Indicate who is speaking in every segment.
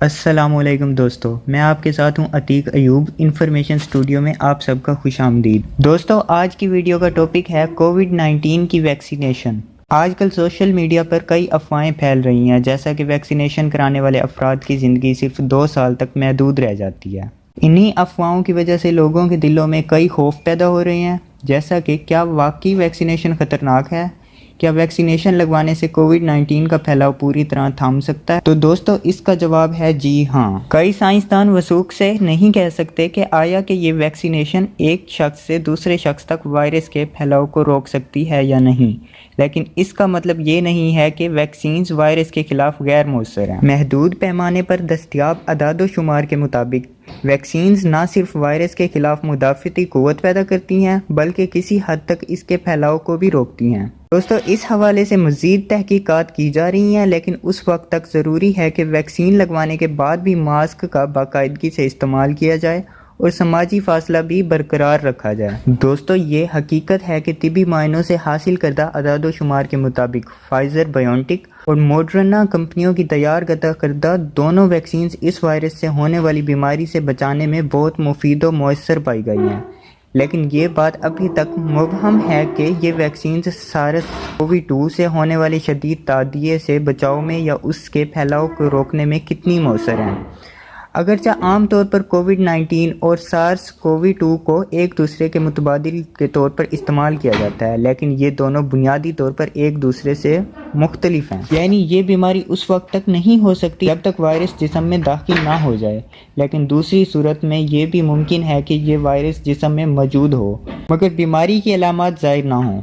Speaker 1: السلام علیکم دوستو، میں آپ کے ساتھ ہوں عتیق ایوب انفارمیشن اسٹوڈیو میں آپ سب کا خوش آمدید۔ دوستو، آج کی ویڈیو کا ٹاپک ہے کووڈ-19 کی ویکسینیشن۔ آج کل سوشل میڈیا پر کئی افواہیں پھیل رہی ہیں، جیسا کہ ویکسینیشن کرانے والے افراد کی زندگی صرف 2 سال تک محدود رہ جاتی ہے۔ انہی افواہوں کی وجہ سے لوگوں کے دلوں میں کئی خوف پیدا ہو رہے ہیں، جیسا کہ کیا واقعی ویکسینیشن خطرناک ہے؟ کیا ویکسینیشن لگوانے سے کووڈ-19 کا پھیلاؤ پوری طرح تھام سکتا ہے؟ تو دوستو، اس کا جواب ہے جی ہاں۔ کئی سائنسدان وثوق سے نہیں کہہ سکتے کہ آیا کہ یہ ویکسینیشن ایک شخص سے دوسرے شخص تک وائرس کے پھیلاؤ کو روک سکتی ہے یا نہیں، لیکن اس کا مطلب یہ نہیں ہے کہ ویکسینز وائرس کے خلاف غیر مؤثر ہیں۔ محدود پیمانے پر دستیاب اعداد و شمار کے مطابق ویکسینز نہ صرف وائرس کے خلاف مدافعتی قوت پیدا کرتی ہیں بلکہ کسی حد تک اس کے پھیلاؤ کو بھی روکتی ہیں۔ دوستو، اس حوالے سے مزید تحقیقات کی جا رہی ہیں، لیکن اس وقت تک ضروری ہے کہ ویکسین لگوانے کے بعد بھی ماسک کا باقاعدگی سے استعمال کیا جائے اور سماجی فاصلہ بھی برقرار رکھا جائے۔ دوستو، یہ حقیقت ہے کہ طبی معائنوں سے حاصل کردہ اعداد و شمار کے مطابق فائزر بائیوٹیک اور موڈرنا کمپنیوں کی تیار کردہ دونوں ویکسینز اس وائرس سے ہونے والی بیماری سے بچانے میں بہت مفید و مؤثر پائی گئی ہیں، لیکن یہ بات ابھی تک مبہم ہے کہ یہ ویکسینز سارس-CoV-2 سے ہونے والی شدید تعدیے سے بچاؤ میں یا اس کے پھیلاؤ کو روکنے میں کتنی مؤثر ہیں۔ اگرچہ عام طور پر کووڈ-19 اور سارس-CoV-2 کو ایک دوسرے کے متبادل کے طور پر استعمال کیا جاتا ہے، لیکن یہ دونوں بنیادی طور پر ایک دوسرے سے مختلف ہیں۔ یعنی یہ بیماری اس وقت تک نہیں ہو سکتی جب تک وائرس جسم میں داخل نہ ہو جائے، لیکن دوسری صورت میں یہ بھی ممکن ہے کہ یہ وائرس جسم میں موجود ہو مگر بیماری کی علامات ظاہر نہ ہوں۔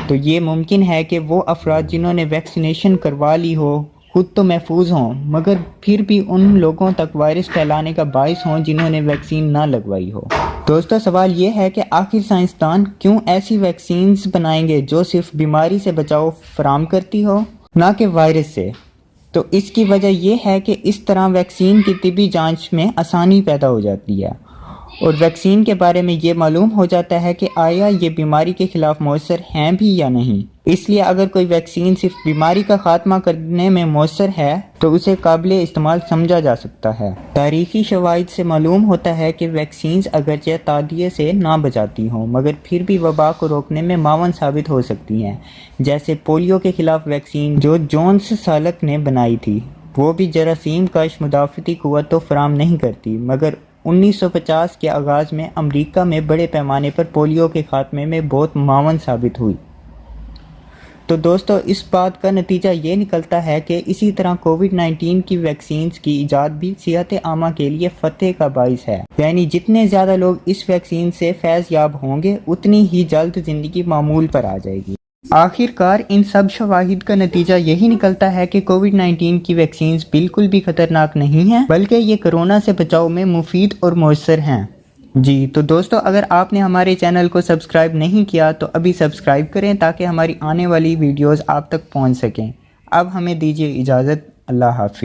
Speaker 1: تو یہ ممکن ہے کہ وہ افراد جنہوں نے ویکسینیشن کروا لی ہو خود تو محفوظ ہوں مگر پھر بھی ان لوگوں تک وائرس پھیلانے کا باعث ہوں جنہوں نے ویکسین نہ لگوائی ہو۔ دوستو، سوال یہ ہے کہ آخر سائنسدان کیوں ایسی ویکسینز بنائیں گے جو صرف بیماری سے بچاؤ فراہم کرتی ہو، نہ کہ وائرس سے؟ تو اس کی وجہ یہ ہے کہ اس طرح ویکسین کی طبی جانچ میں آسانی پیدا ہو جاتی ہے اور ویکسین کے بارے میں یہ معلوم ہو جاتا ہے کہ آیا یہ بیماری کے خلاف مؤثر ہیں بھی یا نہیں۔ اس لیے اگر کوئی ویکسین صرف بیماری کا خاتمہ کرنے میں مؤثر ہے تو اسے قابل استعمال سمجھا جا سکتا ہے۔ تاریخی شواہد سے معلوم ہوتا ہے کہ ویکسینز اگرچہ تعدیے سے نہ بچاتی ہوں مگر پھر بھی وبا کو روکنے میں معاون ثابت ہو سکتی ہیں، جیسے پولیو کے خلاف ویکسین جو جونز سالک نے بنائی تھی۔ وہ بھی جراثیم کش مدافعتی قوت تو فراہم نہیں کرتی مگر 1950 کے آغاز میں امریکہ میں بڑے پیمانے پر پولیو کے خاتمے میں بہت معاون ثابت ہوئی۔ تو دوستو، اس بات کا نتیجہ یہ نکلتا ہے کہ اسی طرح کووڈ-19 کی ویکسینز کی ایجاد بھی صحت عامہ کے لیے فتح کا باعث ہے۔ یعنی جتنے زیادہ لوگ اس ویکسین سے فیض یاب ہوں گے اتنی ہی جلد زندگی معمول پر آ جائے گی۔ آخر کار ان سب شواہد کا نتیجہ یہی نکلتا ہے کہ کووڈ-19 کی ویکسینز بالکل بھی خطرناک نہیں ہیں بلکہ یہ کرونا سے بچاؤ میں مفید اور مؤثر ہیں۔ جی تو دوستو، اگر آپ نے ہمارے چینل کو سبسکرائب نہیں کیا تو ابھی سبسکرائب کریں تاکہ ہماری آنے والی ویڈیوز آپ تک پہنچ سکیں۔ اب ہمیں دیجیے اجازت، اللہ حافظ۔